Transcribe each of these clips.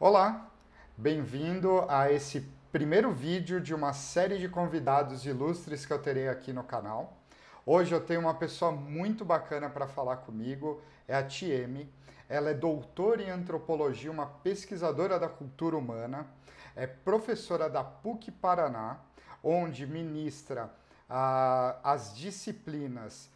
Olá, bem-vindo a esse primeiro vídeo de uma série de convidados ilustres que eu terei aqui no canal. Hoje eu tenho uma pessoa muito bacana para falar comigo, é a Tieme. Ela é doutora em antropologia, uma pesquisadora da cultura humana, é professora da PUC Paraná, onde ministra as disciplinas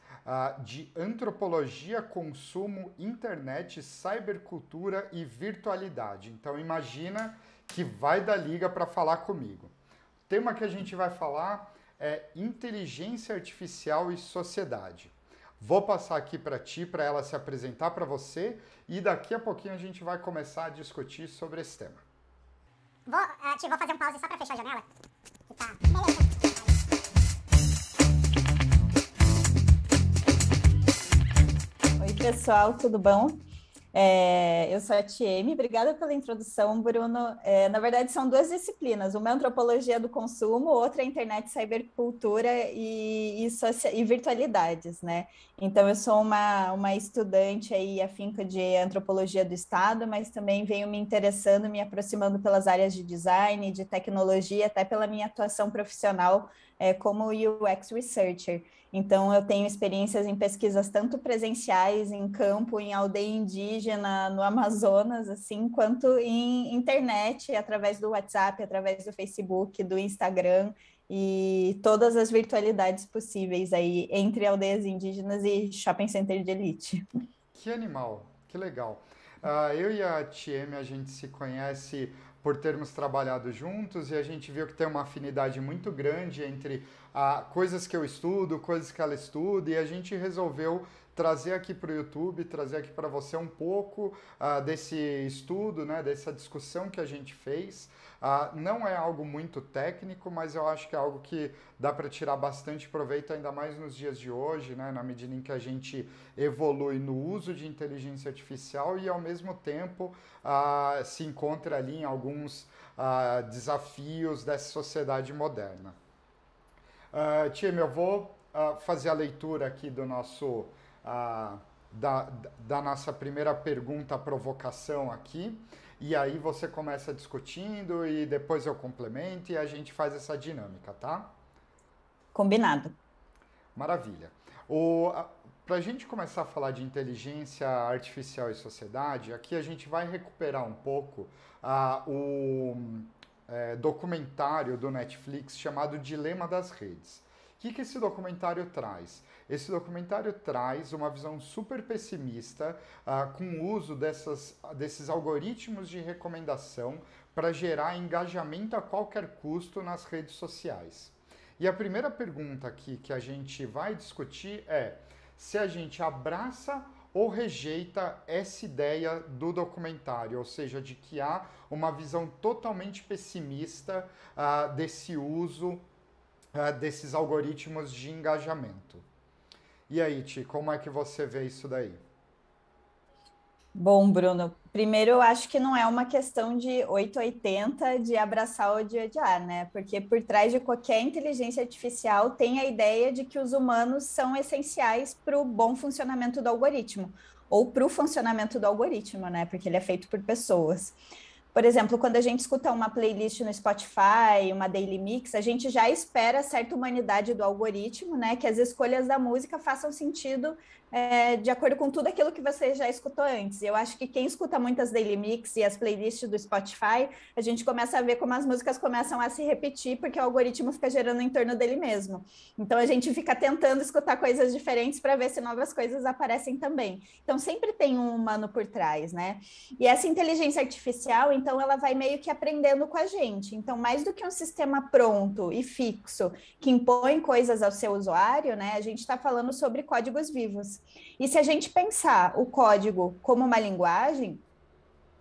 de antropologia, consumo, internet, cybercultura e virtualidade. Então imagina que vai dar liga para falar comigo. O tema que a gente vai falar é inteligência artificial e sociedade. Vou passar aqui para ti, para ela se apresentar para você, e daqui a pouquinho a gente vai começar a discutir sobre esse tema. Vou fazer um pause só para fechar a janela. Tá. Beleza. Oi, pessoal, tudo bom? Eu sou a Tieme, obrigada pela introdução, Bruno. Na verdade, são duas disciplinas, uma é antropologia do consumo, outra é internet, cybercultura e virtualidades, né? Então, eu sou uma estudante aí afinca de antropologia do Estado, mas também venho me interessando, me aproximando pelas áreas de design, de tecnologia, até pela minha atuação profissional como UX Researcher. Então, eu tenho experiências em pesquisas tanto presenciais, em campo, em aldeia indígena, no Amazonas, assim, quanto em internet, através do WhatsApp, através do Facebook, do Instagram e todas as virtualidades possíveis aí entre aldeias indígenas e shopping center de elite. Que animal, que legal. Eu e a Tieme, a gente se conhece por termos trabalhado juntos e a gente viu que tem uma afinidade muito grande entre coisas que eu estudo, coisas que ela estuda, e a gente resolveu trazer aqui para o YouTube, trazer aqui para você um pouco desse estudo, né, dessa discussão que a gente fez. Não é algo muito técnico, mas eu acho que é algo que dá para tirar bastante proveito, ainda mais nos dias de hoje, né, na medida em que a gente evolui no uso de inteligência artificial e, ao mesmo tempo, se encontra ali em alguns desafios dessa sociedade moderna. Time, eu vou fazer a leitura aqui do nosso da nossa primeira pergunta, provocação aqui, e aí você começa discutindo e depois eu complemento e a gente faz essa dinâmica, tá? Combinado. Maravilha. Para a gente começar a falar de inteligência artificial e sociedade, aqui a gente vai recuperar um pouco o documentário do Netflix chamado Dilema das Redes. O que esse documentário traz? Esse documentário traz uma visão super pessimista com o uso desses algoritmos de recomendação para gerar engajamento a qualquer custo nas redes sociais. E a primeira pergunta aqui que a gente vai discutir é se a gente abraça ou rejeita essa ideia do documentário, ou seja, de que há uma visão totalmente pessimista desse uso desses algoritmos de engajamento. E aí, Ti, como é que você vê isso daí? Bom, Bruno, primeiro eu acho que não é uma questão de 880 de abraçar ou de odiar, né? Porque por trás de qualquer inteligência artificial tem a ideia de que os humanos são essenciais para o bom funcionamento do algoritmo, ou para o funcionamento do algoritmo, né? Porque ele é feito por pessoas. Por exemplo, quando a gente escuta uma playlist no Spotify, uma daily mix, a gente já espera certa humanidade do algoritmo, né? Que as escolhas da música façam sentido de acordo com tudo aquilo que você já escutou antes. Eu acho que quem escuta muitas daily mix e as playlists do Spotify, a gente começa a ver como as músicas começam a se repetir, porque o algoritmo fica gerando em torno dele mesmo. Então a gente fica tentando escutar coisas diferentes para ver se novas coisas aparecem também. Então sempre tem um humano por trás, né? E essa inteligência artificial, então, ela vai meio que aprendendo com a gente. Então, mais do que um sistema pronto e fixo que impõe coisas ao seu usuário, né? A gente está falando sobre códigos vivos. E se a gente pensar o código como uma linguagem,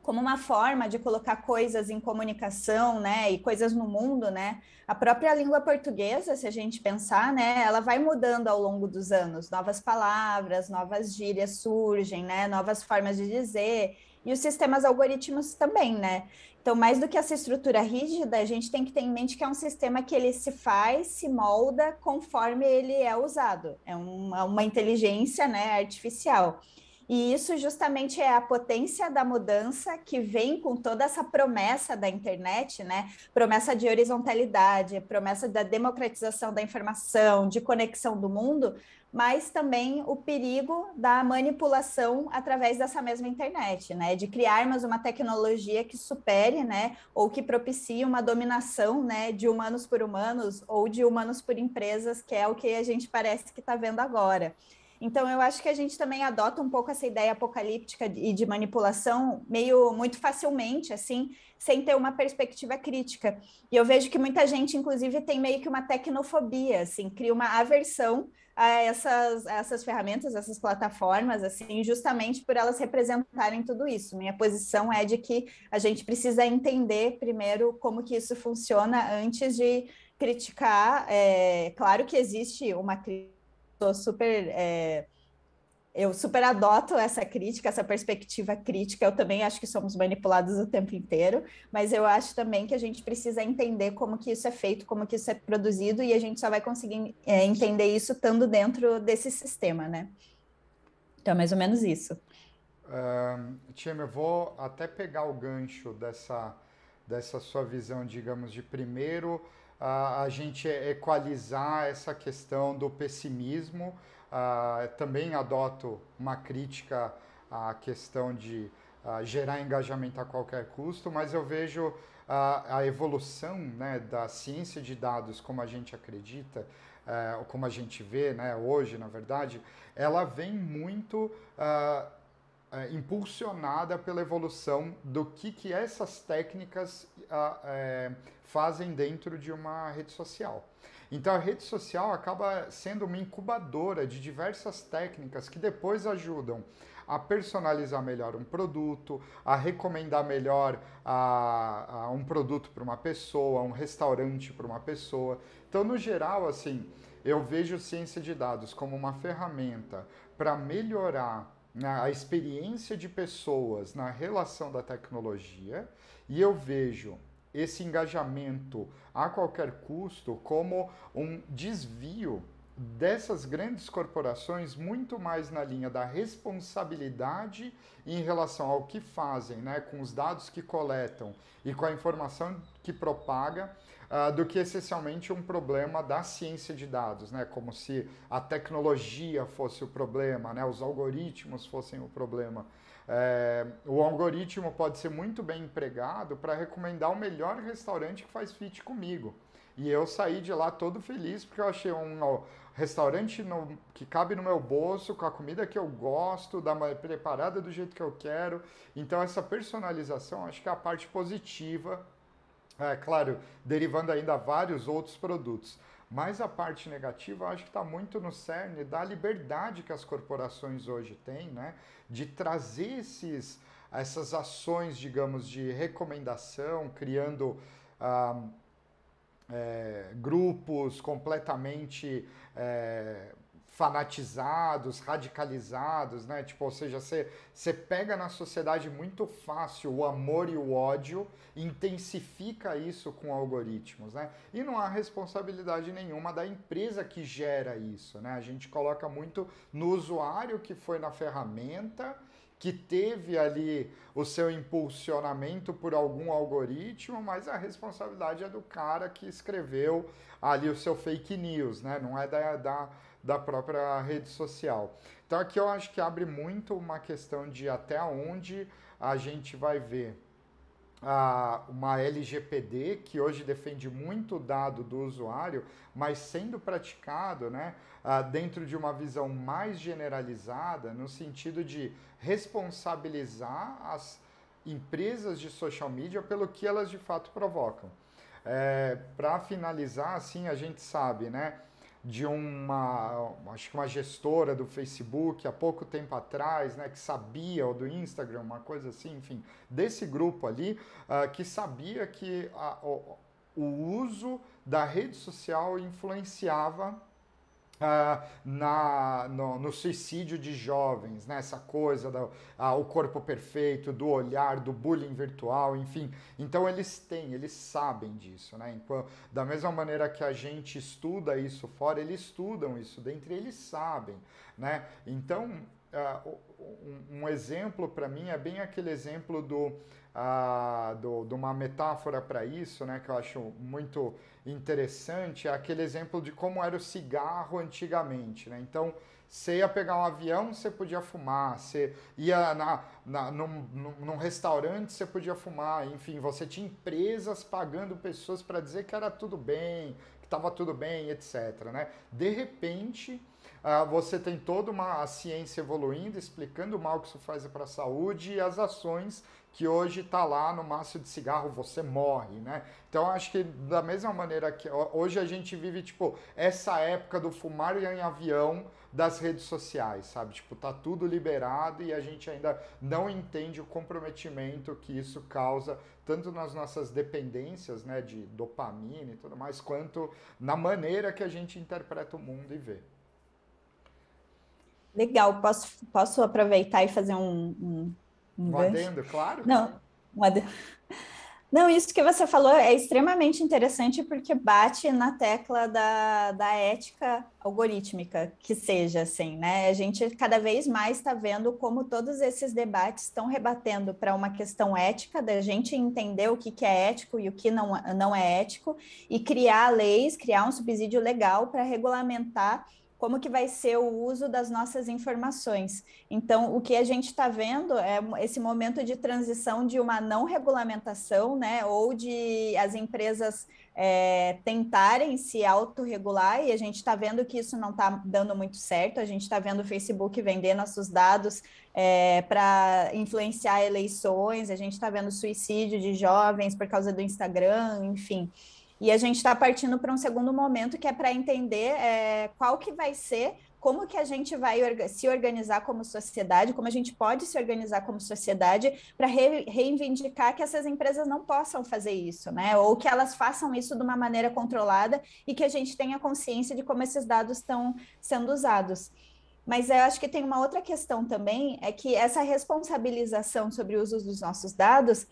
como uma forma de colocar coisas em comunicação, né, e coisas no mundo, né, a própria língua portuguesa, se a gente pensar, né, ela vai mudando ao longo dos anos, novas palavras, novas gírias surgem, né, novas formas de dizer, e os sistemas algoritmos também, né, então mais do que essa estrutura rígida, a gente tem que ter em mente que é um sistema que ele se faz, se molda conforme ele é usado, é uma inteligência, né, artificial. E isso justamente é a potência da mudança que vem com toda essa promessa da internet, né? Promessa de horizontalidade, promessa da democratização da informação, de conexão do mundo, mas também o perigo da manipulação através dessa mesma internet, né? De criarmos uma tecnologia que supere, né? Ou que propicie uma dominação, né? De humanos por humanos ou de humanos por empresas, que é o que a gente parece que está vendo agora. Então, eu acho que a gente também adota um pouco essa ideia apocalíptica e de manipulação meio muito facilmente, assim, sem ter uma perspectiva crítica. E eu vejo que muita gente, inclusive, tem meio que uma tecnofobia, assim, cria uma aversão a essas ferramentas, essas plataformas, assim, justamente por elas representarem tudo isso. Minha posição é de que a gente precisa entender primeiro como que isso funciona antes de criticar. Claro que existe uma crítica super eu super adoto essa crítica, essa perspectiva crítica. Eu também acho que somos manipulados o tempo inteiro, mas eu acho também que a gente precisa entender como que isso é feito, como que isso é produzido, e a gente só vai conseguir entender isso estando dentro desse sistema, né? Então, é mais ou menos isso. Time, eu vou até pegar o gancho dessa sua visão, digamos, de primeiro a gente equalizar essa questão do pessimismo. Também adoto uma crítica à questão de gerar engajamento a qualquer custo, mas eu vejo a evolução, né, da ciência de dados como a gente acredita, como a gente vê, né, hoje, na verdade, ela vem muito impulsionada pela evolução do que essas técnicas fazem dentro de uma rede social. Então a rede social acaba sendo uma incubadora de diversas técnicas que depois ajudam a personalizar melhor um produto, a recomendar melhor um produto para uma pessoa, um restaurante para uma pessoa. Então, no geral, assim, eu vejo ciência de dados como uma ferramenta para melhorar a experiência de pessoas na relação da tecnologia, e eu vejo esse engajamento a qualquer custo como um desvio dessas grandes corporações muito mais na linha da responsabilidade em relação ao que fazem, né, com os dados que coletam e com a informação que propaga, do que essencialmente um problema da ciência de dados, né, como se a tecnologia fosse o problema, né, os algoritmos fossem o problema. O algoritmo pode ser muito bem empregado para recomendar o melhor restaurante que faz fit comigo. E eu saí de lá todo feliz porque eu achei um restaurante que cabe no meu bolso, com a comida que eu gosto, preparada do jeito que eu quero. Então essa personalização acho que é a parte positiva, claro, derivando ainda vários outros produtos. Mas a parte negativa, eu acho que está muito no cerne da liberdade que as corporações hoje têm, né? De trazer essas ações, digamos, de recomendação, criando grupos completamente fanatizados, radicalizados, né? Tipo, ou seja, você pega na sociedade muito fácil o amor e o ódio, intensifica isso com algoritmos, né? E não há responsabilidade nenhuma da empresa que gera isso, né? A gente coloca muito no usuário que foi na ferramenta, que teve ali o seu impulsionamento por algum algoritmo, mas a responsabilidade é do cara que escreveu ali o seu fake news, né? Não é da própria rede social. Então aqui eu acho que abre muito uma questão de até onde a gente vai ver uma LGPD, que hoje defende muito o dado do usuário, mas sendo praticado, né, dentro de uma visão mais generalizada, no sentido de responsabilizar as empresas de social media pelo que elas de fato provocam. Para finalizar, assim, a gente sabe, né, de acho que uma gestora do Facebook há pouco tempo atrás, né, que sabia, ou do Instagram, uma coisa assim, enfim, desse grupo ali, que sabia que o uso da rede social influenciava no suicídio de jovens, né? Essa coisa o corpo perfeito, do olhar, do bullying virtual, enfim. Então eles sabem disso, né? Da mesma maneira que a gente estuda isso fora, eles estudam isso dentro, eles sabem, né? Então um exemplo para mim é bem aquele exemplo de uma metáfora para isso, né, que eu acho muito interessante, é aquele exemplo de como era o cigarro antigamente, né? Então, você ia pegar um avião, você podia fumar, você ia num restaurante, você podia fumar, enfim, você tinha empresas pagando pessoas para dizer que era tudo bem, que estava tudo bem, etc, né? De repente, você tem toda a ciência evoluindo, explicando o mal que isso faz para a saúde e as ações que hoje está lá no maço de cigarro, você morre, né? Então, acho que da mesma maneira que hoje a gente vive, tipo, essa época do fumar em avião das redes sociais, sabe? Tipo, tá tudo liberado e a gente ainda não entende o comprometimento que isso causa, tanto nas nossas dependências, né, de dopamina e tudo mais, quanto na maneira que a gente interpreta o mundo e vê. Legal, posso aproveitar e fazer um gancho? Adendo, claro. Não, não, isso que você falou é extremamente interessante porque bate na tecla da ética algorítmica, que seja assim, né? A gente cada vez mais está vendo como todos esses debates estão rebatendo para uma questão ética, da gente entender o que é ético e o que não é ético, e criar leis, criar um subsídio legal para regulamentar como que vai ser o uso das nossas informações. Então, o que a gente está vendo é esse momento de transição de uma não regulamentação, né, ou de as empresas tentarem se autorregular, e a gente está vendo que isso não está dando muito certo. A gente está vendo o Facebook vender nossos dados para influenciar eleições, a gente está vendo suicídio de jovens por causa do Instagram, enfim. E a gente está partindo para um segundo momento que é para entender qual que vai ser, como que a gente vai se organizar como sociedade, como a gente pode se organizar como sociedade para reivindicar que essas empresas não possam fazer isso, né? Ou que elas façam isso de uma maneira controlada e que a gente tenha consciência de como esses dados estão sendo usados. Mas eu acho que tem uma outra questão também, é que essa responsabilização sobre o uso dos nossos dados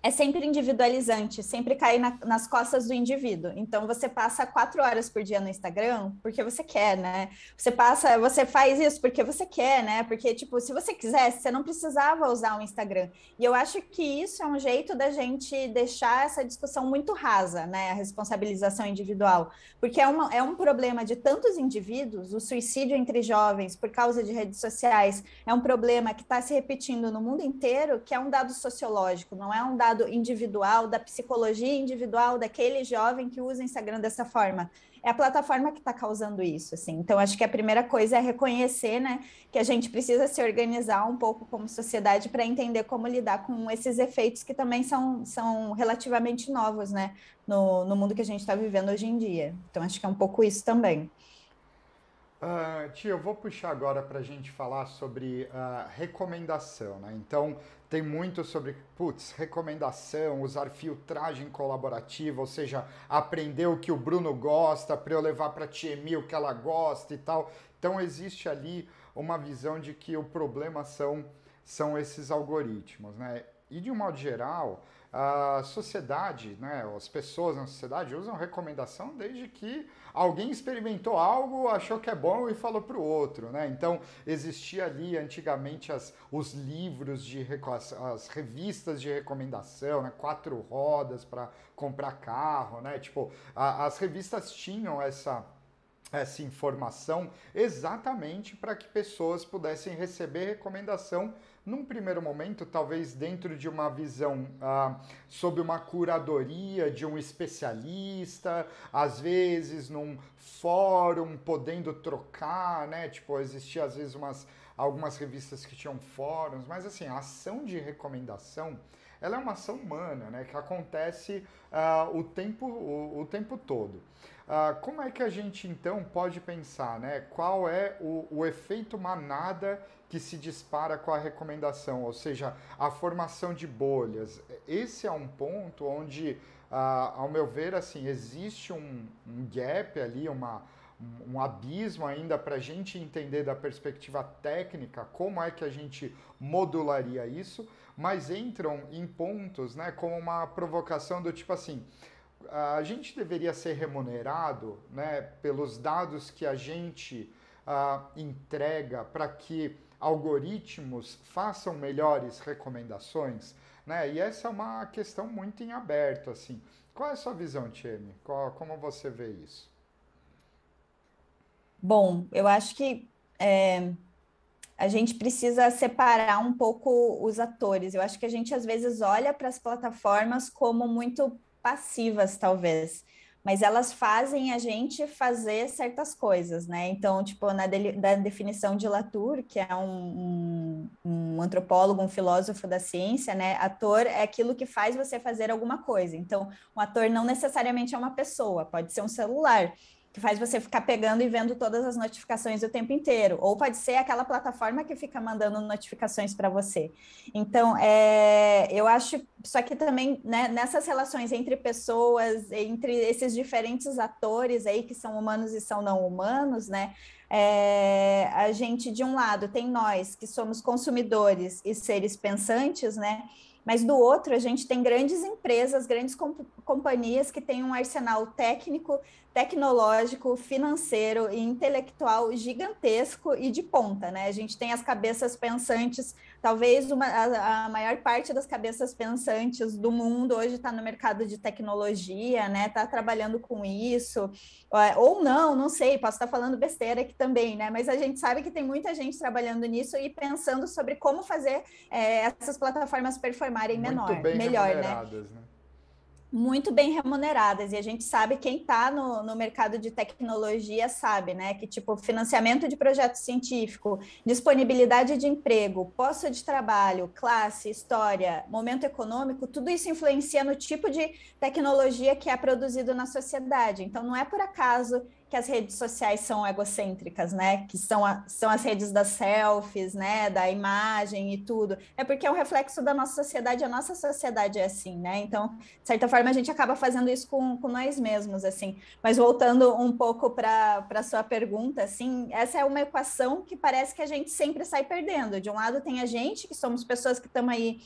é sempre individualizante, sempre cai nas costas do indivíduo. Então, você passa 4 horas por dia no Instagram porque você quer, né? Você faz isso porque você quer, né? Porque, tipo, se você quisesse, você não precisava usar o Instagram. E eu acho que isso é um jeito da gente deixar essa discussão muito rasa, né? A responsabilização individual. Porque é um problema de tantos indivíduos, o suicídio entre jovens por causa de redes sociais é um problema que está se repetindo no mundo inteiro, que é um dado sociológico, não é um dado individual, da psicologia individual daquele jovem que usa o Instagram dessa forma. É a plataforma que está causando isso, assim. Então, acho que a primeira coisa é reconhecer, né, que a gente precisa se organizar um pouco como sociedade para entender como lidar com esses efeitos que também são relativamente novos, né, no mundo que a gente está vivendo hoje em dia. Então, acho que é um pouco isso também. Tia, eu vou puxar agora para a gente falar sobre recomendação, né? Então, tem muito sobre, recomendação, usar filtragem colaborativa, ou seja, aprender o que o Bruno gosta para eu levar para a tia Emi o que ela gosta e tal. Então, existe ali uma visão de que o problema são esses algoritmos, né? E, de um modo geral, a sociedade, né, as pessoas na sociedade usam recomendação desde que alguém experimentou algo, achou que é bom e falou para o outro, né? Então, existia ali antigamente os livros, as revistas de recomendação, né? 4 rodas para comprar carro, né? Tipo, as revistas tinham essa informação exatamente para que pessoas pudessem receber recomendação num primeiro momento, talvez dentro de uma visão sob uma curadoria de um especialista, às vezes num fórum podendo trocar, né? Tipo, existia às vezes algumas revistas que tinham fóruns, mas assim, a ação de recomendação, ela é uma ação humana, né? Que acontece o tempo todo. Como é que a gente então pode pensar, né? Qual é o efeito manada que se dispara com a recomendação, ou seja, a formação de bolhas? Esse é um ponto onde, ao meu ver, assim, existe um gap ali, um abismo ainda para a gente entender da perspectiva técnica como é que a gente modularia isso, mas entram em pontos, né, como uma provocação do tipo assim, a gente deveria ser remunerado, né, pelos dados que a gente entrega para que algoritmos façam melhores recomendações, né? E essa é uma questão muito em aberto, assim. Qual é a sua visão, Tieme? Como você vê isso? Bom, eu acho que a gente precisa separar um pouco os atores. Eu acho que a gente às vezes olha para as plataformas como muito passivas, talvez, mas elas fazem a gente fazer certas coisas, né? Então, tipo, da definição de Latour, que é um antropólogo, um filósofo da ciência, né? Ator é aquilo que faz você fazer alguma coisa. Então, um ator não necessariamente é uma pessoa, pode ser um celular que faz você ficar pegando e vendo todas as notificações o tempo inteiro, ou pode ser aquela plataforma que fica mandando notificações para você. Então, eu acho, só que também, né, nessas relações entre pessoas, entre esses diferentes atores aí que são humanos e são não humanos, né, a gente, de um lado, tem nós, que somos consumidores e seres pensantes, né, mas do outro, a gente tem grandes empresas, grandes companhias que têm um arsenal técnico, tecnológico, financeiro e intelectual gigantesco e de ponta, né? A gente tem as cabeças pensantes, talvez a maior parte das cabeças pensantes do mundo hoje está no mercado de tecnologia, né? Está trabalhando com isso, ou não sei, posso estar falando besteira aqui também, né? Mas a gente sabe que tem muita gente trabalhando nisso e pensando sobre como fazer essas plataformas performarem Muito bem melhor, né? remuneradas, né? Muito bem remuneradas, e a gente sabe, quem está no mercado de tecnologia sabe, né, que tipo, financiamento de projeto científico, disponibilidade de emprego, posto de trabalho, classe, história, momento econômico, tudo isso influencia no tipo de tecnologia que é produzido na sociedade. Então, não é por acaso que as redes sociais são egocêntricas, né? Que são as redes das selfies, né? Da imagem e tudo. É porque é um reflexo da nossa sociedade, a nossa sociedade é assim, né? Então, de certa forma, a gente acaba fazendo isso com nós mesmos, assim. Mas voltando um pouco para a sua pergunta, assim, essa é uma equação que parece que a gente sempre sai perdendo. De um lado tem a gente, que somos pessoas que estamos aí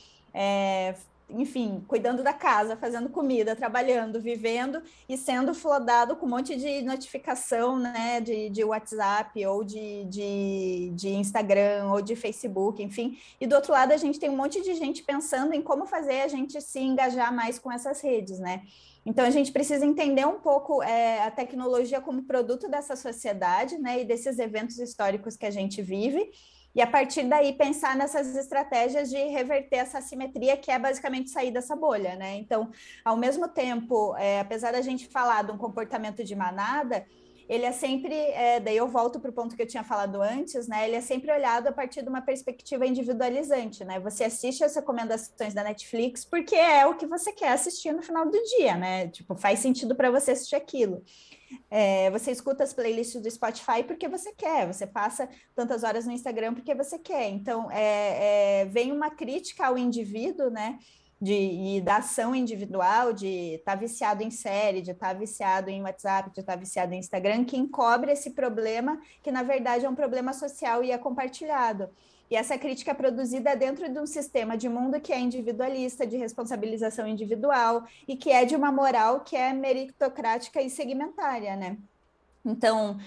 enfim, cuidando da casa, fazendo comida, trabalhando, vivendo e sendo flodado com um monte de notificação, né, de WhatsApp ou de Instagram ou de Facebook, enfim. E do outro lado a gente tem um monte de gente pensando em como fazer a gente se engajar mais com essas redes, né? Então a gente precisa entender um pouco a tecnologia como produto dessa sociedade, né, e desses eventos históricos que a gente vive, e a partir daí pensar nessas estratégias de reverter essa assimetria, que é basicamente sair dessa bolha, né? Então, ao mesmo tempo, apesar da gente falar de um comportamento de manada, ele é sempre, daí eu volto para o ponto que eu tinha falado antes, né? Ele é sempre olhado a partir de uma perspectiva individualizante, né? Você assiste as recomendações da Netflix porque é o que você quer assistir no final do dia, né? Tipo, faz sentido para você assistir aquilo. Você escuta as playlists do Spotify porque você quer, você passa tantas horas no Instagram porque você quer. Então, vem uma crítica ao indivíduo, né? E da ação individual, de estar viciado em série, de estar viciado em WhatsApp, de estar viciado em Instagram, que encobre esse problema, que na verdade é um problema social e é compartilhado. E essa crítica é produzida dentro de um sistema de mundo que é individualista, de responsabilização individual, e que é de uma moral que é meritocrática e segmentária, né? Então,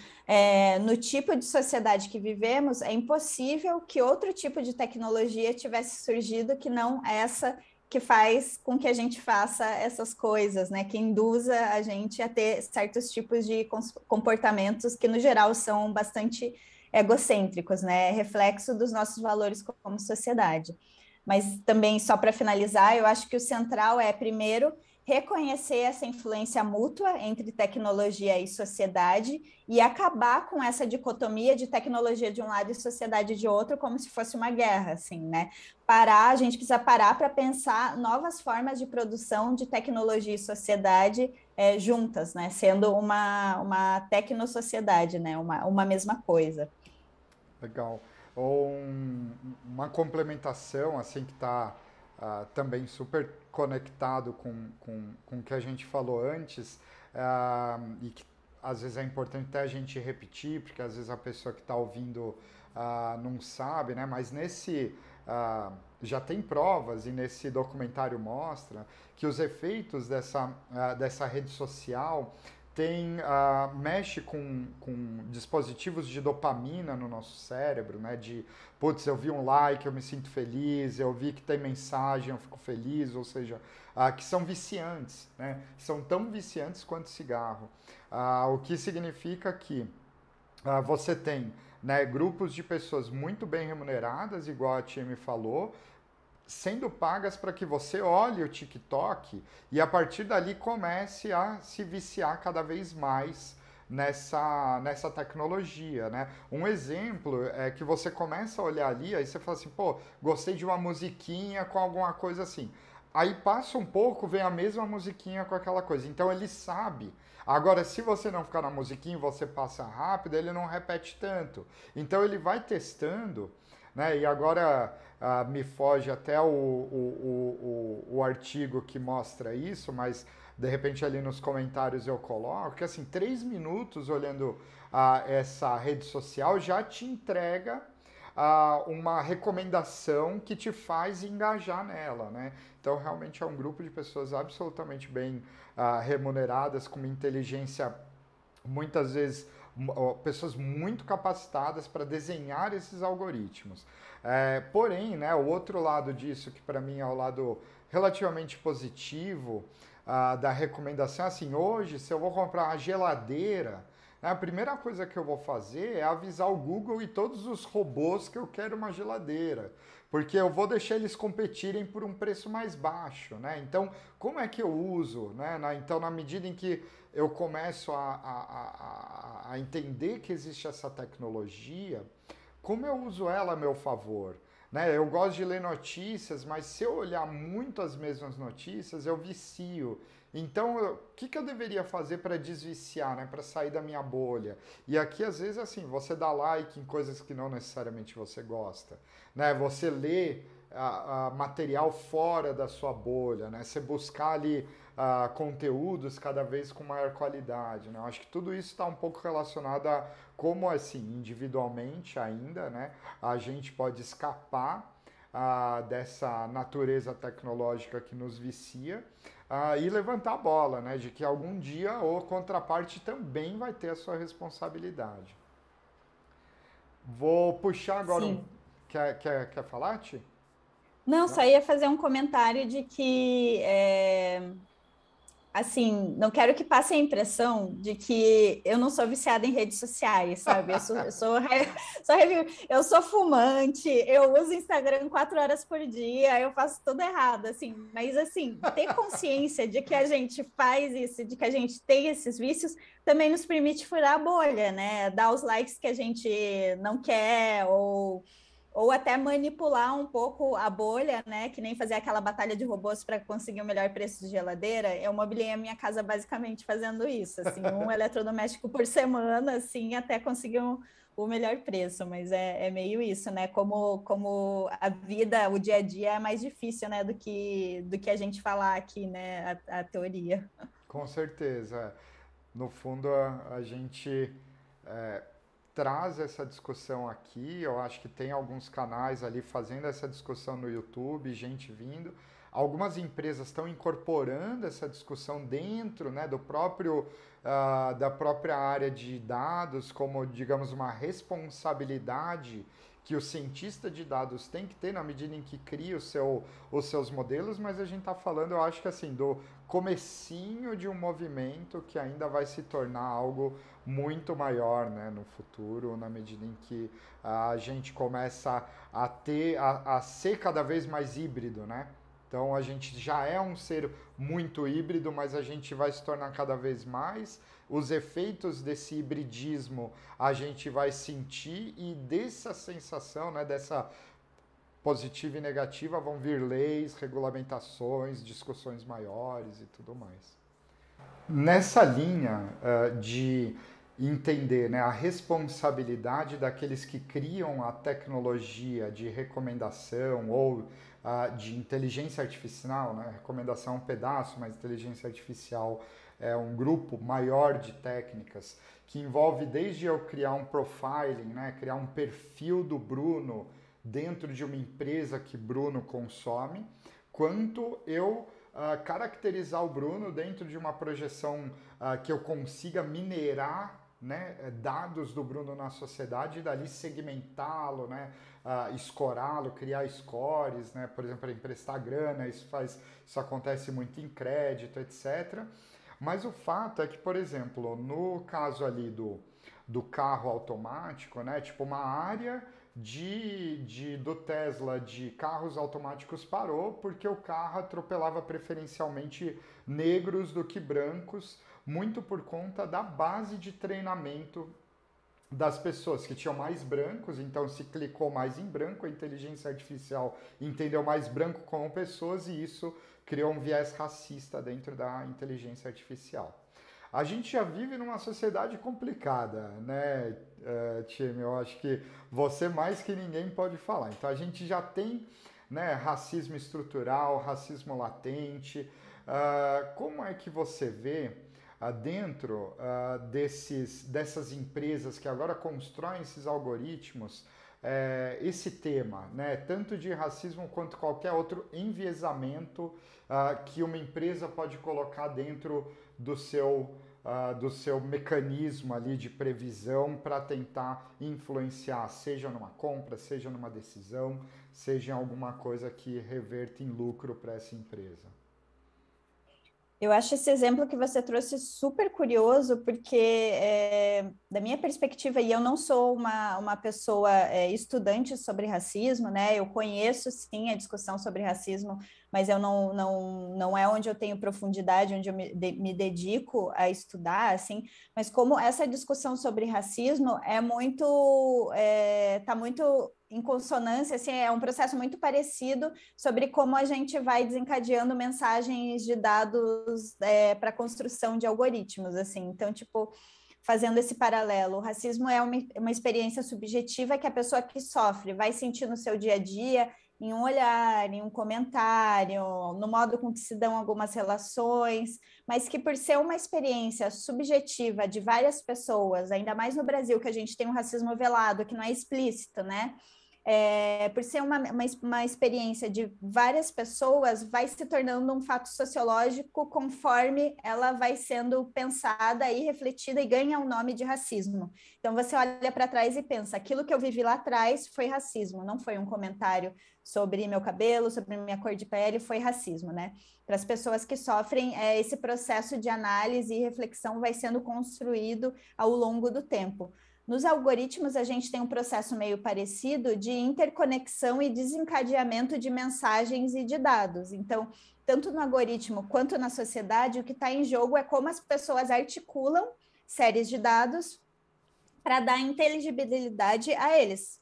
no tipo de sociedade que vivemos, é impossível que outro tipo de tecnologia tivesse surgido que não essa que faz com que a gente faça essas coisas, né? Que induza a gente a ter certos tipos de comportamentos que, no geral, são bastante egocêntricos, né? Reflexo dos nossos valores como sociedade. Mas também, só para finalizar, eu acho que o central é, primeiro, reconhecer essa influência mútua entre tecnologia e sociedade e acabar com essa dicotomia de tecnologia de um lado e sociedade de outro, como se fosse uma guerra, assim, né? A gente precisa parar para pensar novas formas de produção de tecnologia e sociedade juntas, né? Sendo uma tecnosociedade, né? Uma mesma coisa. Legal. Ou uma complementação, assim, que está também super conectado com o que a gente falou antes, e que às vezes é importante até a gente repetir, porque às vezes a pessoa que está ouvindo não sabe, né? Mas já tem provas, e nesse documentário mostra que os efeitos dessa rede social mexe com dispositivos de dopamina no nosso cérebro, né? De, putz, eu vi um like, eu me sinto feliz, eu vi que tem mensagem, eu fico feliz, ou seja, que são viciantes, né? São tão viciantes quanto cigarro. O que significa que você tem, né, grupos de pessoas muito bem remuneradas, igual a Tia me falou, sendo pagas para que você olhe o TikTok e a partir dali comece a se viciar cada vez mais nessa tecnologia, né? Um exemplo é que você começa a olhar ali, aí você fala assim, pô, gostei de uma musiquinha com alguma coisa assim. Aí passa um pouco, vem a mesma musiquinha com aquela coisa. Então ele sabe. Agora, se você não ficar na musiquinha e você passa rápido, ele não repete tanto. Então ele vai testando, né? E agora me foge até o artigo que mostra isso, mas de repente ali nos comentários eu coloco que assim, 3 minutos olhando essa rede social já te entrega uma recomendação que te faz engajar nela, né? Então realmente é um grupo de pessoas absolutamente bem remuneradas, com uma inteligência muitas vezes pessoas muito capacitadas para desenhar esses algoritmos. Porém, né, o outro lado disso, que para mim é o lado relativamente positivo da recomendação, assim, hoje, se eu vou comprar uma geladeira, né, a primeira coisa que eu vou fazer é avisar o Google e todos os robôs que eu quero uma geladeira, porque eu vou deixar eles competirem por um preço mais baixo, né? Então, como é que eu uso, né? Então, na medida em que eu começo a entender que existe essa tecnologia, como eu uso ela a meu favor? Né? Eu gosto de ler notícias, mas se eu olhar muito as mesmas notícias, eu vicio. Então, o que eu deveria fazer para desviciar, né? Para sair da minha bolha? E aqui, às vezes, assim, você dá like em coisas que não necessariamente você gosta, né? Você lê material fora da sua bolha, né? Você buscar ali conteúdos cada vez com maior qualidade, né? Eu acho que tudo isso está um pouco relacionado a como, assim, individualmente ainda, né? A gente pode escapar dessa natureza tecnológica que nos vicia e levantar a bola, né? De que algum dia a contraparte também vai ter a sua responsabilidade. Vou puxar agora Sim. Quer falar, Ti? Não, só ia fazer um comentário de que, assim, não quero que passe a impressão de que eu não sou viciada em redes sociais, sabe? Eu sou fumante, eu uso Instagram 4 horas por dia, eu faço tudo errado, assim. Mas, assim, ter consciência de que a gente faz isso, de que a gente tem esses vícios, também nos permite furar a bolha, né? Dar os likes que a gente não quer ou até manipular um pouco a bolha, né? Que nem fazer aquela batalha de robôs para conseguir o melhor preço de geladeira. Eu mobiliei a minha casa basicamente fazendo isso, assim, um eletrodoméstico por semana, assim, até conseguir o melhor preço. Mas é meio isso, né? Como a vida, o dia a dia é mais difícil, né? Do que a gente falar aqui, né? A teoria. Com certeza. No fundo, a gente traz essa discussão aqui. Eu acho que tem alguns canais ali fazendo essa discussão no YouTube, gente vindo. Algumas empresas estão incorporando essa discussão dentro, né, da própria área de dados, como, digamos, uma responsabilidade que o cientista de dados tem que ter na medida em que cria os seus modelos, mas a gente está falando, eu acho que assim, do comecinho de um movimento que ainda vai se tornar algo muito maior, né, no futuro, na medida em que a gente começa a ser cada vez mais híbrido, né? Então a gente já é um ser muito híbrido, mas a gente vai se tornar cada vez mais. Os efeitos desse hibridismo a gente vai sentir e dessa sensação, né, dessa positiva e negativa, vão vir leis, regulamentações, discussões maiores e tudo mais. Nessa linha de entender, né, a responsabilidade daqueles que criam a tecnologia de recomendação ou de inteligência artificial, né? Recomendação é um pedaço, mas inteligência artificial é um grupo maior de técnicas que envolve desde eu criar um profiling, né, criar um perfil do Bruno dentro de uma empresa que Bruno consome, quanto eu caracterizar o Bruno dentro de uma projeção que eu consiga minerar, né, dados do Bruno na sociedade e dali segmentá-lo, né, escorá-lo, criar scores, né, por exemplo, para emprestar grana, isso acontece muito em crédito, etc. Mas o fato é que, por exemplo, no caso ali do carro automático, né, tipo uma área do Tesla de carros automáticos parou porque o carro atropelava preferencialmente negros do que brancos, muito por conta da base de treinamento das pessoas que tinham mais brancos, então se clicou mais em branco, a inteligência artificial entendeu mais branco como pessoas e isso criou um viés racista dentro da inteligência artificial. A gente já vive numa sociedade complicada, né, time? Eu acho que você mais que ninguém pode falar. Então a gente já tem, né, racismo estrutural, racismo latente. Como é que você vê dentro dessas empresas que agora constroem esses algoritmos esse tema, né, tanto de racismo quanto qualquer outro enviesamento que uma empresa pode colocar dentro do seu mecanismo ali de previsão para tentar influenciar, seja numa compra, seja numa decisão, seja em alguma coisa que reverta em lucro para essa empresa. Eu acho esse exemplo que você trouxe super curioso, porque, da minha perspectiva, e eu não sou uma pessoa estudante sobre racismo, né? Eu conheço, sim, a discussão sobre racismo, mas eu não é onde eu tenho profundidade, onde eu me dedico a estudar, assim. Mas como essa discussão sobre racismo tá muito em consonância, assim, é um processo muito parecido sobre como a gente vai desencadeando mensagens de dados para a construção de algoritmos, assim. Então, tipo, fazendo esse paralelo, o racismo é uma experiência subjetiva que a pessoa que sofre vai sentir no seu dia a dia, em um olhar, em um comentário, no modo com que se dão algumas relações, mas que por ser uma experiência subjetiva de várias pessoas, ainda mais no Brasil, que a gente tem um racismo velado, que não é explícito, né? Por ser uma experiência de várias pessoas, vai se tornando um fato sociológico conforme ela vai sendo pensada e refletida e ganha o nome de racismo. Então, você olha para trás e pensa, aquilo que eu vivi lá atrás foi racismo, não foi um comentário sobre meu cabelo, sobre minha cor de pele, foi racismo, né? Para as pessoas que sofrem, esse processo de análise e reflexão vai sendo construído ao longo do tempo. Nos algoritmos, a gente tem um processo meio parecido de interconexão e desencadeamento de mensagens e de dados. Então, tanto no algoritmo quanto na sociedade, o que está em jogo é como as pessoas articulam séries de dados para dar inteligibilidade a eles,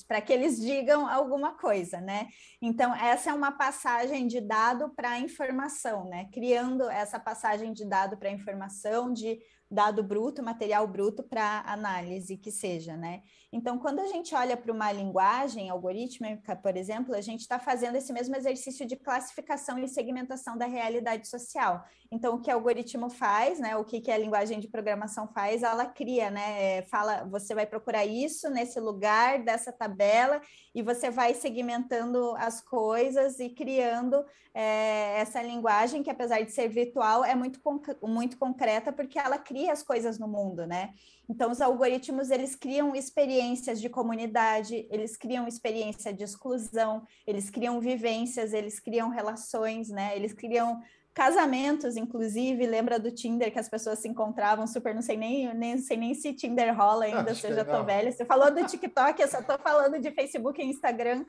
para que eles digam alguma coisa, né? Então, essa é uma passagem de dado para informação, né? Criando essa passagem de dado para informação, de dado bruto, material bruto para análise que seja, né? Então, quando a gente olha para uma linguagem algorítmica, por exemplo, a gente está fazendo esse mesmo exercício de classificação e segmentação da realidade social. Então, o que o algoritmo faz, né? O que a linguagem de programação faz, ela cria, né? Fala, você vai procurar isso nesse lugar dessa tabela e você vai segmentando as coisas e criando essa linguagem que, apesar de ser virtual, é muito concreta porque ela cria as coisas no mundo, né? Então, os algoritmos, eles criam experiências de comunidade, eles criam experiência de exclusão, eles criam vivências, eles criam relações, né? Eles criam casamentos, inclusive, lembra do Tinder que as pessoas se encontravam super, não sei nem se Tinder rola ainda, se eu já tô velha. Você falou do TikTok, eu só tô falando de Facebook e Instagram,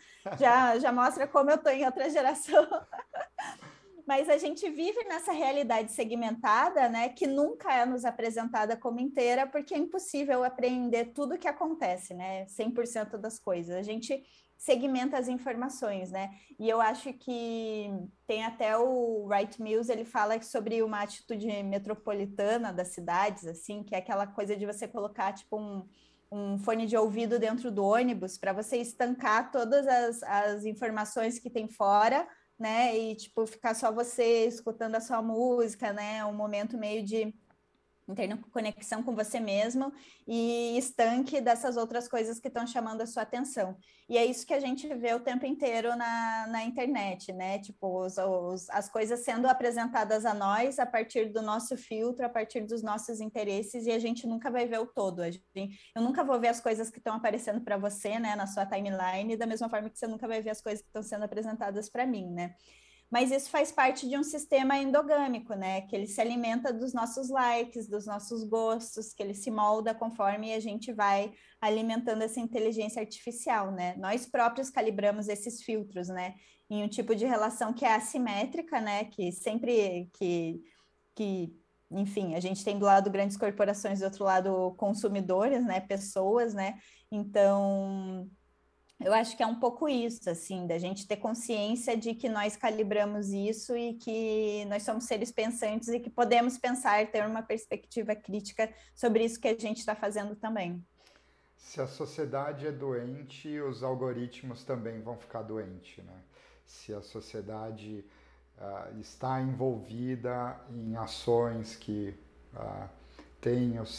já mostra como eu tô em outra geração. Mas a gente vive nessa realidade segmentada, né, que nunca é nos apresentada como inteira, porque é impossível apreender tudo o que acontece, né, 100% das coisas. A gente segmenta as informações, né? E eu acho que tem até o Wright Mills, ele fala sobre uma atitude metropolitana das cidades, assim, que é aquela coisa de você colocar, tipo, um fone de ouvido dentro do ônibus para você estancar todas as informações que tem fora, né? E, tipo, ficar só você escutando a sua música, né? Um momento meio de interconexão com você mesmo e estanque dessas outras coisas que estão chamando a sua atenção. E é isso que a gente vê o tempo inteiro na internet, né? Tipo, as coisas sendo apresentadas a nós a partir do nosso filtro, a partir dos nossos interesses, e a gente nunca vai ver o todo. Eu nunca vou ver as coisas que estão aparecendo para você, né, na sua timeline, da mesma forma que você nunca vai ver as coisas que estão sendo apresentadas para mim, né? Mas isso faz parte de um sistema endogâmico, né? Que ele se alimenta dos nossos likes, dos nossos gostos, que ele se molda conforme a gente vai alimentando essa inteligência artificial, né? Nós próprios calibramos esses filtros, né? Em um tipo de relação que é assimétrica, né? Que sempre enfim, a gente tem do lado grandes corporações, do outro lado consumidores, né? Pessoas, né? Então eu acho que é um pouco isso, assim, da gente ter consciência de que nós calibramos isso e que nós somos seres pensantes e que podemos pensar, ter uma perspectiva crítica sobre isso que a gente está fazendo também. Se a sociedade é doente, os algoritmos também vão ficar doentes, né? Se a sociedade está envolvida em ações que têm os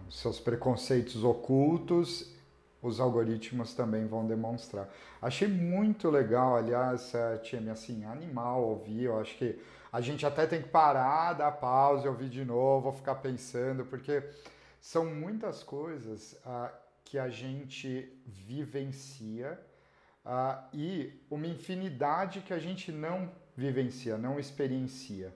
seus preconceitos ocultos, os algoritmos também vão demonstrar. Achei muito legal, aliás, Tieme, assim, animal ouvir. Eu acho que a gente até tem que parar, dar pausa, ouvir de novo, ficar pensando, porque são muitas coisas que a gente vivencia e uma infinidade que a gente não vivencia, não experiencia.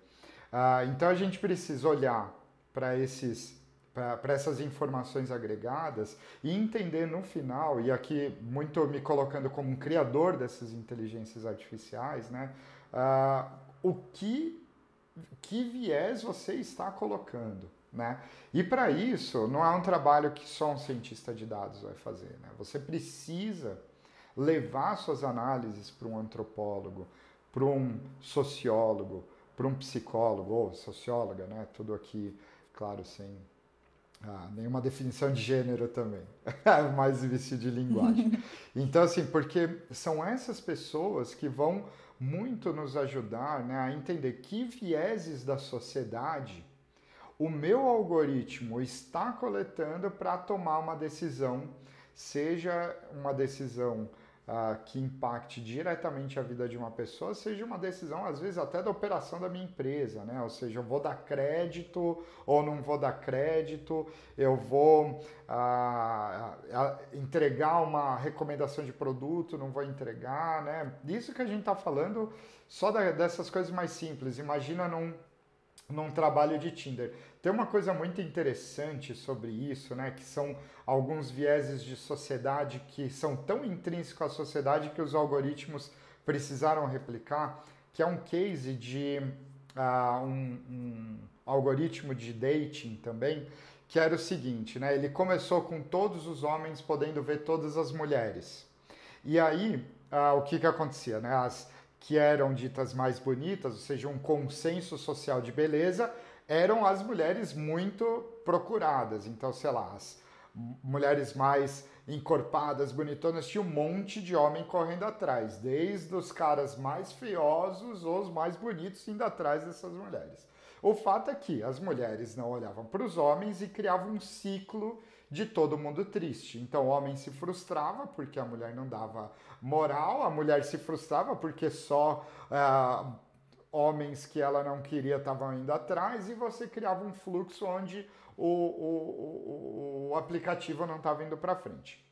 Então a gente precisa olhar para essas informações agregadas e entender no final, e aqui muito me colocando como um criador dessas inteligências artificiais, né, o que viés você está colocando, né? E para isso não é um trabalho que só um cientista de dados vai fazer, né? Você precisa levar suas análises para um antropólogo, para um sociólogo, para um psicólogo ou socióloga, né? Tudo aqui, claro, sem nenhuma definição de gênero também, mais vício de linguagem. Então, assim, porque são essas pessoas que vão muito nos ajudar, né, a entender que vieses da sociedade o meu algoritmo está coletando para tomar uma decisão, seja uma decisão que impacte diretamente a vida de uma pessoa, seja uma decisão, às vezes, até da operação da minha empresa, né? Ou seja, eu vou dar crédito ou não vou dar crédito, eu vou entregar uma recomendação de produto, não vou entregar, né? Isso que a gente está falando só dessas coisas mais simples. Imagina num trabalho de Tinder. Tem uma coisa muito interessante sobre isso, né? Que são alguns vieses de sociedade que são tão intrínsecos à sociedade que os algoritmos precisaram replicar, que é um case de um algoritmo de dating também, que era o seguinte, né? Ele começou com todos os homens podendo ver todas as mulheres. E aí, o que acontecia, né? As que eram ditas mais bonitas, ou seja, um consenso social de beleza, eram as mulheres muito procuradas. Então, sei lá, as mulheres mais encorpadas, bonitonas, tinha um monte de homem correndo atrás, desde os caras mais feiosos ou os mais bonitos indo atrás dessas mulheres. O fato é que as mulheres não olhavam para os homens e criavam um ciclo de todo mundo triste. Então o homem se frustrava porque a mulher não dava moral, a mulher se frustrava porque só homens que ela não queria estavam indo atrás, e você criava um fluxo onde o aplicativo não estava indo para frente.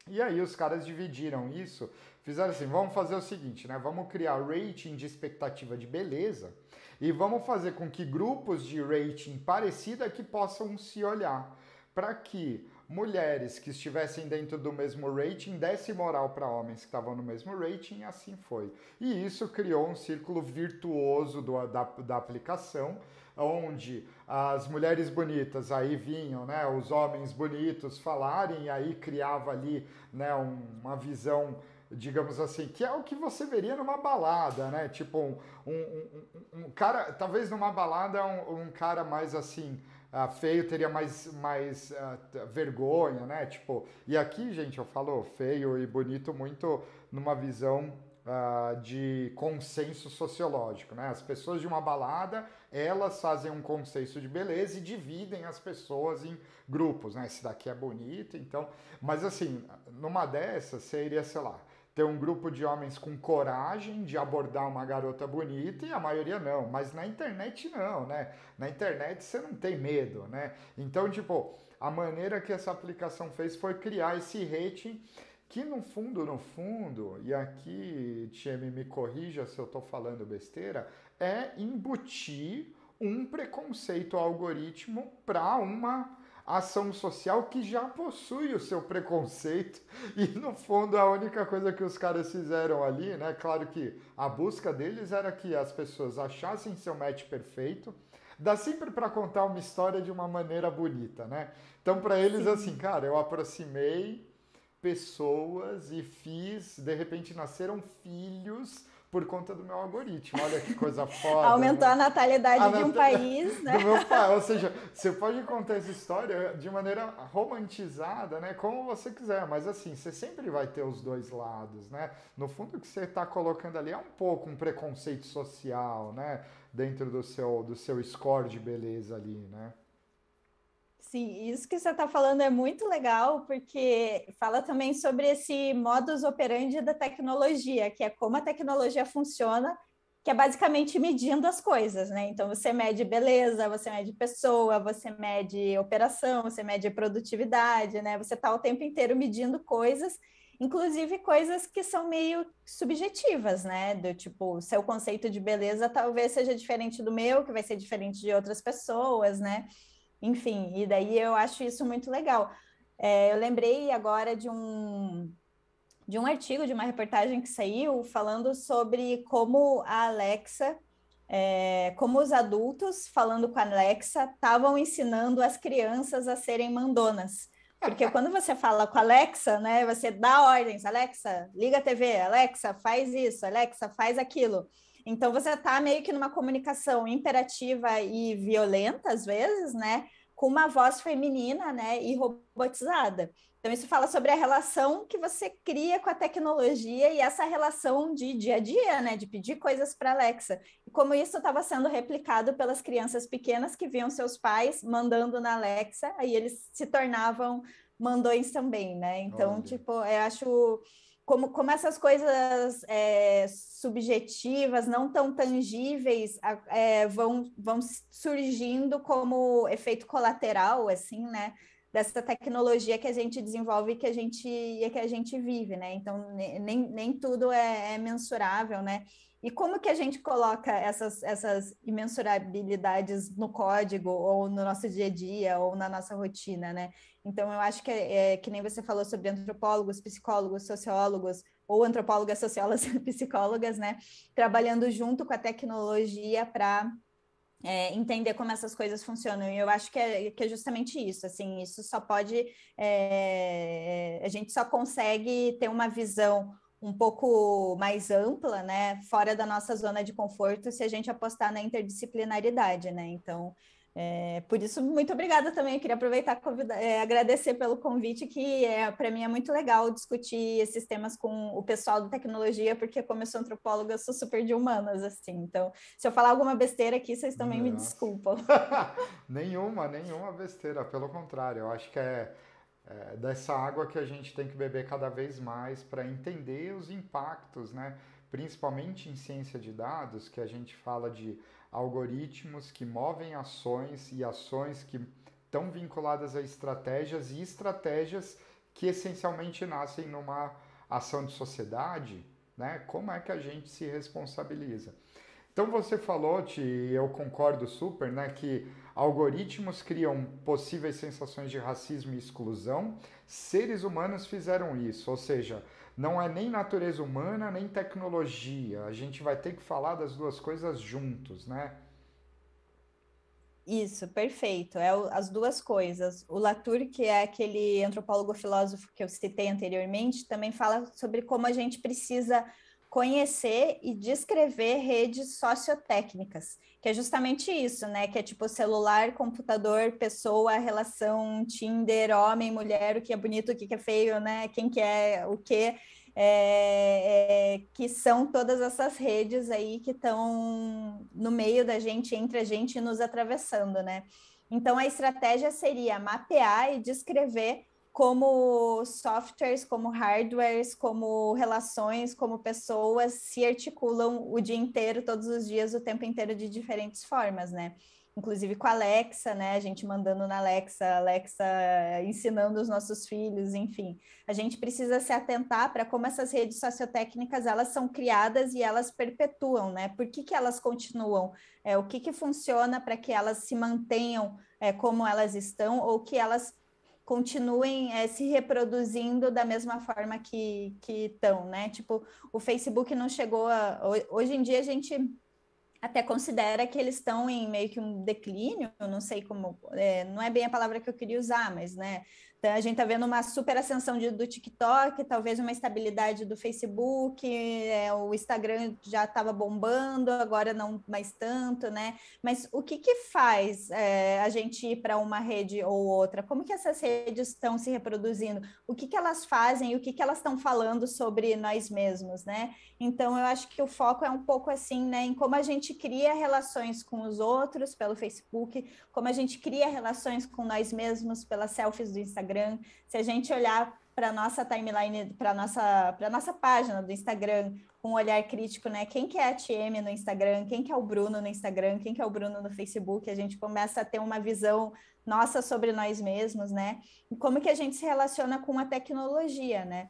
E aí os caras dividiram isso, fizeram assim, vamos fazer o seguinte, né? Vamos criar rating de expectativa de beleza e vamos fazer com que grupos de rating parecida que possam se olhar, para que mulheres que estivessem dentro do mesmo rating dessem moral para homens que estavam no mesmo rating, e assim foi. E isso criou um círculo virtuoso da aplicação, onde as mulheres bonitas aí vinham, né, os homens bonitos falarem, e aí criava ali, né, uma visão, digamos assim, que é o que você veria numa balada, né? Tipo um cara, talvez numa balada um cara mais assim, feio teria mais vergonha, né? Tipo, e aqui, gente, eu falo feio e bonito muito numa visão de consenso sociológico, né? As pessoas de uma balada, elas fazem um consenso de beleza e dividem as pessoas em grupos, né? Esse daqui é bonito, então... Mas assim, numa dessas, você iria, sei lá, ter um grupo de homens com coragem de abordar uma garota bonita e a maioria não, mas na internet não, né? Na internet você não tem medo, né? Então, tipo, a maneira que essa aplicação fez foi criar esse rating que no fundo, e aqui, Tieme, me corrija se eu estou falando besteira, é embutir um preconceito ao algoritmo para uma ação social que já possui o seu preconceito e no fundo a única coisa que os caras fizeram ali, né? Claro que a busca deles era que as pessoas achassem seu match perfeito, dá sempre para contar uma história de uma maneira bonita, né? Então para eles assim, cara, eu aproximei pessoas e fiz, de repente nasceram filhos por conta do meu algoritmo. Olha que coisa foda. Aumentou, né? A natalidade de um país, né? Do meu pai. Ou seja, você pode contar essa história de maneira romantizada, né? Como você quiser, mas assim, você sempre vai ter os dois lados, né? No fundo, o que você está colocando ali é um pouco um preconceito social, né? Dentro do seu score de beleza ali, né? Sim, isso que você está falando é muito legal, porque fala também sobre esse modus operandi da tecnologia, que é como a tecnologia funciona, que é basicamente medindo as coisas, né? Então, você mede beleza, você mede pessoa, você mede operação, você mede produtividade, né? Você está o tempo inteiro medindo coisas, inclusive coisas que são meio subjetivas, né? Do tipo, o seu conceito de beleza talvez seja diferente do meu, que vai ser diferente de outras pessoas, né? Enfim, e daí eu acho isso muito legal. Eu lembrei agora de um artigo, de uma reportagem que saiu falando sobre como a Alexa, como os adultos, falando com a Alexa, estavam ensinando as crianças a serem mandonas. Porque quando você fala com a Alexa, né, você dá ordens, Alexa, liga a TV, Alexa, faz isso, Alexa, faz aquilo. Então, você está meio que numa comunicação imperativa e violenta, às vezes, né? Com uma voz feminina, né? E robotizada. Então, isso fala sobre a relação que você cria com a tecnologia e essa relação de dia a dia, né? De pedir coisas para Alexa. E como isso estava sendo replicado pelas crianças pequenas que viam seus pais mandando na Alexa, aí eles se tornavam mandões também, né? Então, Olha. tipo, eu acho... Como essas coisas subjetivas, não tão tangíveis, vão surgindo como efeito colateral, assim, né? Dessa tecnologia que a gente desenvolve e que a gente vive, né? Então, nem tudo é mensurável, né? E como que a gente coloca essas imensurabilidades no código, ou no nosso dia a dia, ou na nossa rotina, né? Então, eu acho que nem você falou sobre antropólogos, psicólogos, sociólogos, ou antropólogas, sociólogas e psicólogas, né? Trabalhando junto com a tecnologia para entender como essas coisas funcionam. E eu acho que é justamente isso, assim, isso só pode... a gente só consegue ter uma visão um pouco mais ampla, né? Fora da nossa zona de conforto, se a gente apostar na interdisciplinaridade, né? Então... por isso, muito obrigada também. Eu queria aproveitar e agradecer pelo convite, que para mim é muito legal discutir esses temas com o pessoal da tecnologia, porque como eu sou antropóloga, eu sou super de humanas, assim. Então, se eu falar alguma besteira aqui, vocês também me desculpam. Nenhuma besteira, pelo contrário, eu acho que é dessa água que a gente tem que beber cada vez mais para entender os impactos, né? Principalmente em ciência de dados, que a gente fala de algoritmos que movem ações e ações que estão vinculadas a estratégias e estratégias que essencialmente nascem numa ação de sociedade, né? Como é que a gente se responsabiliza? Então você falou, e eu concordo super, né, que algoritmos criam possíveis sensações de racismo e exclusão, seres humanos fizeram isso, ou seja, não é nem natureza humana, nem tecnologia. A gente vai ter que falar das duas coisas juntos, né? Isso, perfeito. As duas coisas. O Latour, que é aquele antropólogo filósofo que eu citei anteriormente, também fala sobre como a gente precisa conhecer e descrever redes sociotécnicas, que é justamente isso, né? Que é tipo celular, computador, pessoa, relação, Tinder, homem, mulher, o que é bonito, o que é feio, né? Quem que é o quê. que são todas essas redes aí que estão no meio da gente, entre a gente e nos atravessando, né? Então, a estratégia seria mapear e descrever como softwares, como hardwares, como relações, como pessoas se articulam o dia inteiro, todos os dias, o tempo inteiro, de diferentes formas, né? Inclusive com a Alexa, né? A gente mandando na Alexa, Alexa ensinando os nossos filhos, enfim. A gente precisa se atentar para como essas redes sociotécnicas, elas são criadas e elas perpetuam, né? Por que elas continuam? O que funciona para que elas se mantenham como elas estão, ou que elas continuem se reproduzindo da mesma forma que estão, né? Tipo, o Facebook não chegou a... Hoje em dia a gente até considera que eles estão em meio que um declínio, eu não sei como, não é bem a palavra que eu queria usar, mas, né, então, a gente está vendo uma super ascensão do TikTok, talvez uma estabilidade do Facebook, o Instagram já estava bombando, agora não mais tanto, né? Mas o que faz a gente ir para uma rede ou outra? Como que essas redes estão se reproduzindo? O que elas fazem e o que elas estão falando sobre nós mesmos, né? Então, eu acho que o foco é um pouco assim, né, em como a gente cria relações com os outros pelo Facebook, como a gente cria relações com nós mesmos pelas selfies do Instagram. Se a gente olhar para a nossa timeline, para a nossa página do Instagram, com um olhar crítico, né? Quem que é a TM no Instagram? Quem que é o Bruno no Instagram? Quem que é o Bruno no Facebook? A gente começa a ter uma visão nossa sobre nós mesmos, né? E como que a gente se relaciona com a tecnologia, né?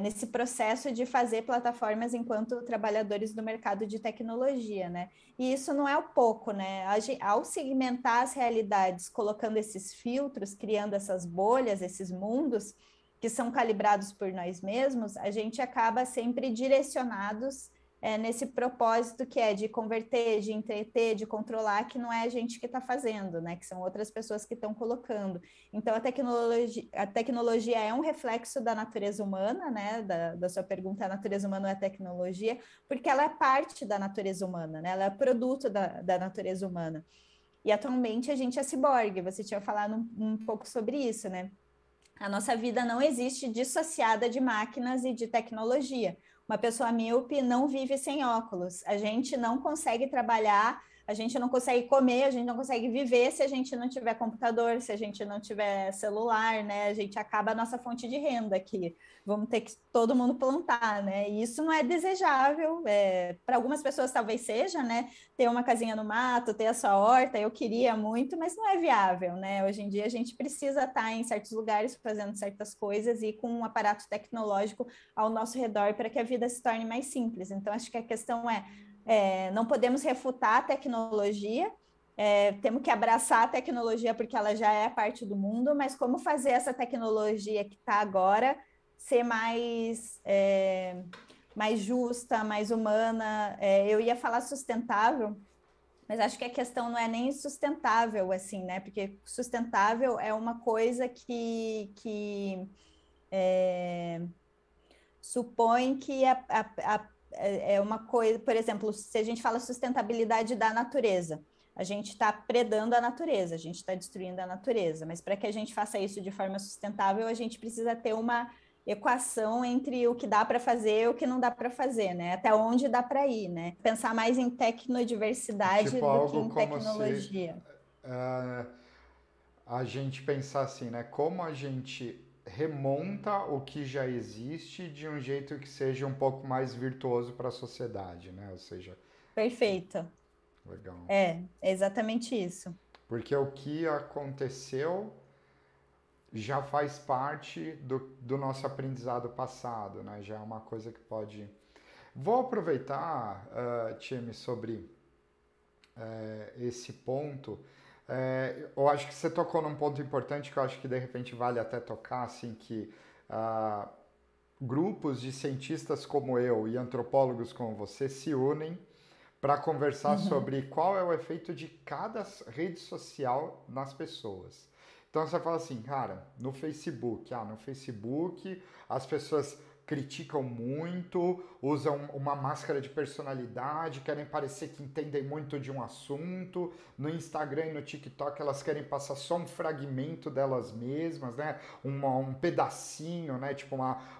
Nesse processo de fazer plataformas enquanto trabalhadores do mercado de tecnologia, né? E isso não é o pouco, né? Ao segmentar as realidades, colocando esses filtros, criando essas bolhas, esses mundos que são calibrados por nós mesmos, a gente acaba sempre direcionados nesse propósito que é de converter, de entreter, de controlar, que não é a gente que está fazendo, né? Que são outras pessoas que estão colocando. Então, a tecnologia é um reflexo da natureza humana, né? Da sua pergunta, a natureza humana é a tecnologia, porque ela é parte da natureza humana, né? Ela é produto da natureza humana. E atualmente a gente é ciborgue, você tinha falado um pouco sobre isso, né? A nossa vida não existe dissociada de máquinas e de tecnologia. Uma pessoa míope não vive sem óculos. A gente não consegue trabalhar, a gente não consegue comer, a gente não consegue viver se a gente não tiver computador, se a gente não tiver celular, né? A gente acaba a nossa fonte de renda aqui. Vamos ter que todo mundo plantar, né? E isso não é desejável. Para algumas pessoas talvez seja, né? Ter uma casinha no mato, ter a sua horta, eu queria muito, mas não é viável, né? Hoje em dia a gente precisa estar em certos lugares fazendo certas coisas e com um aparato tecnológico ao nosso redor para que a vida se torne mais simples. Então, acho que a questão não podemos refutar a tecnologia, temos que abraçar a tecnologia porque ela já é parte do mundo, mas como fazer essa tecnologia que está agora ser mais justa, mais humana. Eu ia falar sustentável, mas acho que a questão não é nem sustentável, assim, né? Porque sustentável é uma coisa que supõe que é uma coisa, por exemplo, se a gente fala sustentabilidade da natureza, a gente está predando a natureza, a gente está destruindo a natureza, mas para que a gente faça isso de forma sustentável, a gente precisa ter uma equação entre o que dá para fazer e o que não dá para fazer, né? Até onde dá para ir, né? Pensar mais em tecnodiversidade Tipo do que algo em como se tecnologia. a gente pensar assim, né? Como a gente remonta o que já existe de um jeito que seja um pouco mais virtuoso para a sociedade, né? Ou seja, Perfeito. legal. É exatamente isso. Porque o que aconteceu já faz parte do nosso aprendizado passado, né? Já é uma coisa que pode... Vou aproveitar, Time, sobre esse ponto. Eu acho que você tocou num ponto importante que eu acho que de repente vale até tocar, assim, que grupos de cientistas como eu e antropólogos como você se unem para conversar sobre qual é o efeito de cada rede social nas pessoas. Então você fala assim, cara, no Facebook as pessoas criticam muito, usam uma máscara de personalidade, querem parecer que entendem muito de um assunto. No Instagram e no TikTok elas querem passar só um fragmento delas mesmas, né? Um pedacinho, né? Tipo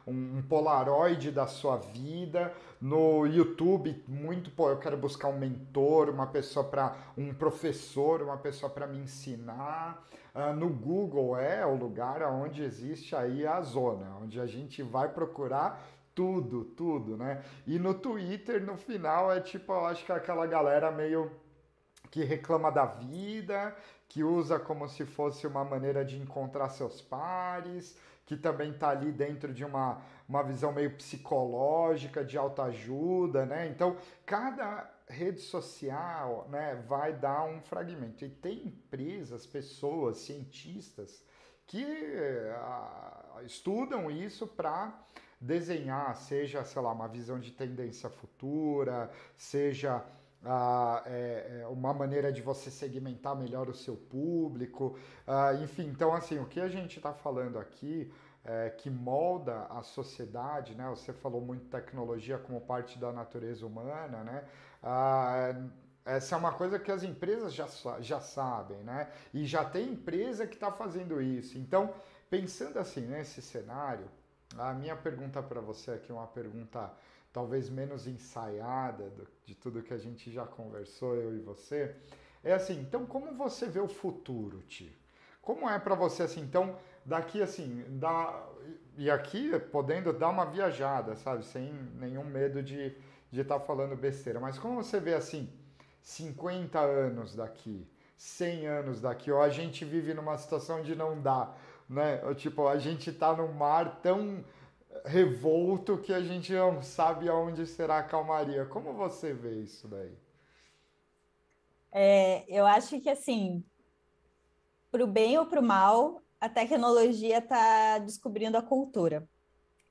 um polaroid da sua vida. No YouTube, muito, pô, eu quero buscar um mentor, um professor, uma pessoa para me ensinar. No Google é o lugar onde existe aí a zona, onde a gente vai procurar tudo, né? E no Twitter, no final, é tipo, eu acho que é aquela galera meio que reclama da vida, que usa como se fosse uma maneira de encontrar seus pares, que também está ali dentro de uma visão meio psicológica, de autoajuda, né? Então, cada rede social, né, vai dar um fragmento. E tem empresas, pessoas, cientistas que estudam isso para desenhar, seja, sei lá, uma visão de tendência futura, seja uma maneira de você segmentar melhor o seu público, enfim, então assim, o que a gente está falando aqui que molda a sociedade, né? Você falou muito tecnologia como parte da natureza humana, né? Essa é uma coisa que as empresas já sabem, né? E já tem empresa que está fazendo isso. Então, pensando assim nesse cenário, a minha pergunta para você aqui é uma pergunta talvez menos ensaiada de tudo que a gente já conversou, eu e você, é assim, então como você vê o futuro, Ti? Como é para você, assim, então, daqui, assim, e aqui podendo dar uma viajada, sabe, sem nenhum medo de estar falando besteira, mas como você vê, assim, 50 anos daqui, 100 anos daqui, ou a gente vive numa situação de não dá, né, ou, tipo, a gente tá num mar tão revolto que a gente não sabe aonde será a calmaria. Como você vê isso daí? Eu acho que, assim, para o bem ou para o mal, a tecnologia está descobrindo a cultura.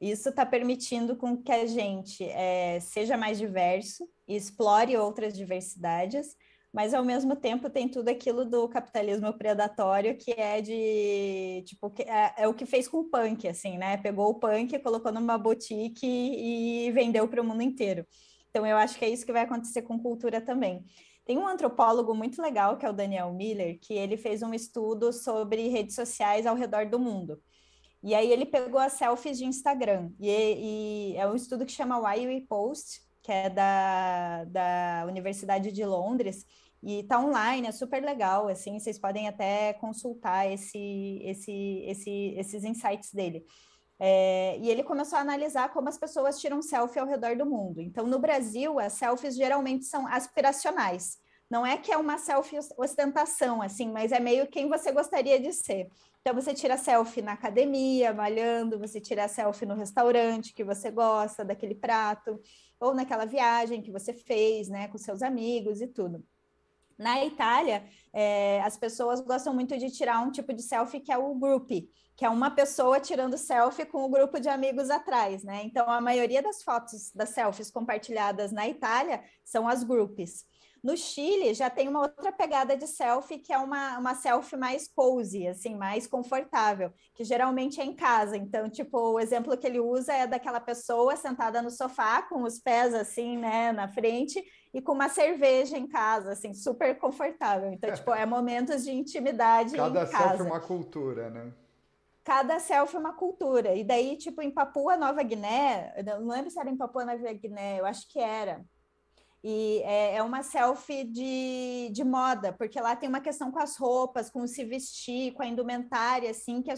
Isso está permitindo com que a gente seja mais diverso e explore outras diversidades, mas ao mesmo tempo tem tudo aquilo do capitalismo predatório que é de tipo é o que fez com o punk, assim, né? Pegou o punk, colocou numa boutique e vendeu para o mundo inteiro. Então eu acho que é isso que vai acontecer com cultura também. Tem um antropólogo muito legal que é o Daniel Miller, que ele fez um estudo sobre redes sociais ao redor do mundo. E aí ele pegou as selfies de Instagram, e é um estudo que chama Why We Post, que é da Universidade de Londres, e tá online, é super legal, assim, vocês podem até consultar esses insights dele. E ele começou a analisar como as pessoas tiram selfie ao redor do mundo. Então, no Brasil, as selfies geralmente são aspiracionais. Não é que é uma selfie ostentação, assim, mas é meio quem você gostaria de ser. Então, você tira selfie na academia, malhando, você tira selfie no restaurante que você gosta, daquele prato, ou naquela viagem que você fez, né, com seus amigos e tudo. Na Itália, as pessoas gostam muito de tirar um tipo de selfie que é o groupie, que é uma pessoa tirando selfie com o grupo de amigos atrás, né? Então, a maioria das fotos das selfies compartilhadas na Itália são as groupies. No Chile, já tem uma outra pegada de selfie, que é uma selfie mais cozy, assim, mais confortável, que geralmente é em casa. Então, tipo, o exemplo que ele usa é daquela pessoa sentada no sofá, com os pés, assim, né, na frente, e com uma cerveja em casa, assim, super confortável. Então, tipo, é momentos de intimidade em Cada casa. selfie é uma cultura, né? Cada selfie é uma cultura. E daí, tipo, em Papua Nova Guiné, eu não lembro se era em Papua Nova Guiné, eu acho que era. E é uma selfie de moda, porque lá tem uma questão com as roupas, com o se vestir, com a indumentária, assim, que é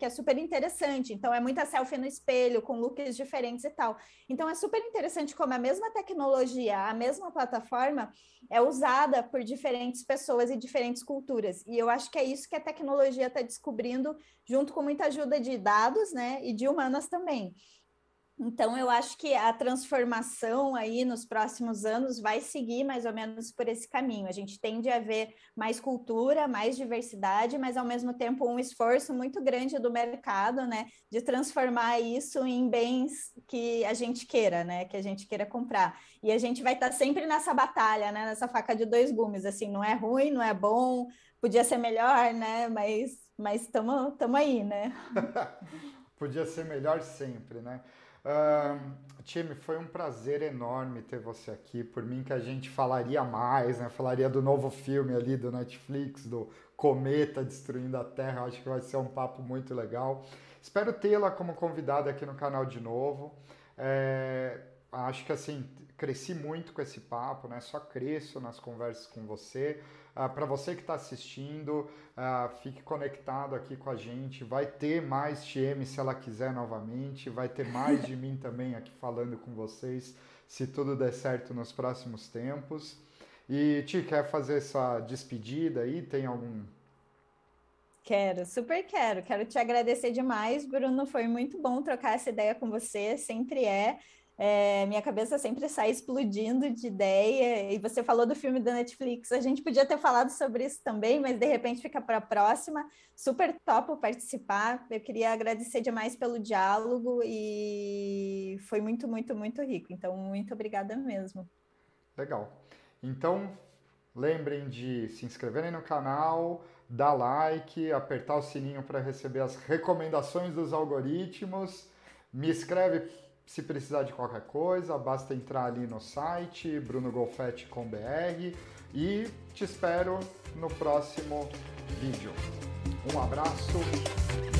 super interessante. Então, é muita selfie no espelho, com looks diferentes e tal. Então, é super interessante como a mesma tecnologia, a mesma plataforma é usada por diferentes pessoas e diferentes culturas. E eu acho que é isso que a tecnologia está descobrindo, junto com muita ajuda de dados, né, e de humanas também. Então, eu acho que a transformação aí nos próximos anos vai seguir mais ou menos por esse caminho. A gente tende a ver mais cultura, mais diversidade, mas ao mesmo tempo um esforço muito grande do mercado, né, de transformar isso em bens que a gente queira, né, que a gente queira comprar. E a gente vai estar sempre nessa batalha, né, nessa faca de dois gumes, assim, não é ruim, não é bom, podia ser melhor, né, mas estamos aí, né? Podia ser melhor sempre, né? Time, foi um prazer enorme ter você aqui. Por mim que a gente falaria mais, né? Falaria do novo filme ali do Netflix, do Cometa Destruindo a Terra. Acho que vai ser um papo muito legal. Espero tê-la como convidada aqui no canal de novo. Acho que assim, cresci muito com esse papo, né? Só cresço nas conversas com você. Para você que está assistindo, fique conectado aqui com a gente. Vai ter mais TM se ela quiser novamente. Vai ter mais de mim também aqui falando com vocês, se tudo der certo nos próximos tempos. E Ti, quer fazer essa despedida aí? Tem algum... Quero, super quero. Quero te agradecer demais, Bruno. Foi muito bom trocar essa ideia com você, sempre é. Minha cabeça sempre sai explodindo de ideia, e você falou do filme da Netflix, a gente podia ter falado sobre isso também, mas de repente fica para a próxima. Super topo participar, eu queria agradecer demais pelo diálogo e foi muito, muito, muito rico, então muito obrigada mesmo. Legal. Então, lembrem de se inscreverem no canal, dar like, apertar o sininho para receber as recomendações dos algoritmos, me escreve se precisar de qualquer coisa, basta entrar ali no site brunogolfetti.com.br e te espero no próximo vídeo. Um abraço.